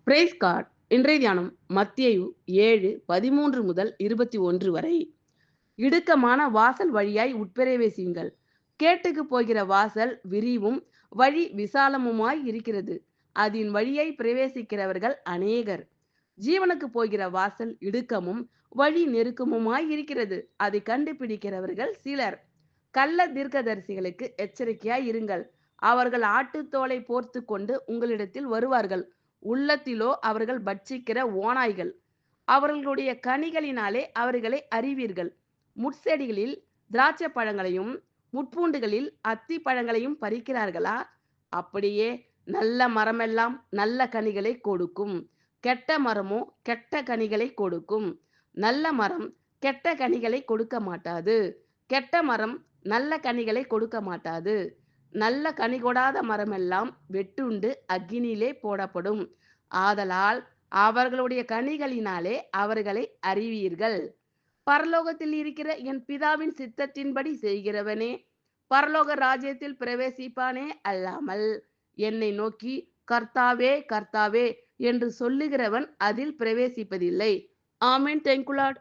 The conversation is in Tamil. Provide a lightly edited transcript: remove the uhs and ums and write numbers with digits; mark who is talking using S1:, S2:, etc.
S1: Price card. இன்றைய தியானம் மத்தேயு 7:13 முதல் 21 வரை. இடுக்கமான வாசல் வழியாய் உட்பிரவேசியுங்கள். கேட்டுக்குப் போகிற வாசல் விரிவும் வழி விசாலமுமாய் இருக்கிறது. அதின் வழியாய் பிரவேசிக்கிறவர்கள் அநேகர். ஜீவனுக்கு போகிற வாசல் இடுக்கமும் வழி நெருக்கமுமாய் இருக்கிறது. அதை கண்டுபிடிக்கிறவர்கள் சிலர். கள்ள தீர்க்கதரிசிகளுக்கு எச்சரிக்கையாய் இருங்கள். அவர்கள் ஆட்டுத்தோலை போர்த்து கொண்டு உங்களிடத்தில் வருவார்கள். உள்ளத்திலோ அவர்கள் பட்சிக்கிற ஓநாய்கள். அவர்களுடைய கனிகளினாலே அவர்களை அறிவீர்கள். முட்செடிகளில் திராட்சை பழங்களையும் முட்பூண்டுகளில் அத்தி பழங்களையும் பறிக்கிறார்களா? அப்படியே நல்ல மரமெல்லாம் நல்ல கனிகளை கொடுக்கும். கெட்ட மரமோ கெட்ட கனிகளை கொடுக்கும். நல்ல மரம் கெட்ட கனிகளை கொடுக்க மாட்டாது. கெட்ட மரம் நல்ல கனிகளை கொடுக்க மாட்டாது. நல்ல கனி கொடாத மரமெல்லாம் வெட்டுண்டு அக்கினியிலே போடப்படும். ஆதலால் அவர்களுடைய கனிகளினாலே அவர்களை அறிவீர்கள். பரலோகத்தில் இருக்கிற என் பிதாவின் சித்தத்தின்படி செய்கிறவனே பரலோக ராஜ்யத்தில் பிரவேசிப்பானே அல்லாமல் என்னை நோக்கி கர்த்தாவே கர்த்தாவே என்று சொல்லுகிறவன் அதில் பிரவேசிப்பதில்லை. ஆமென். Thank you Lord.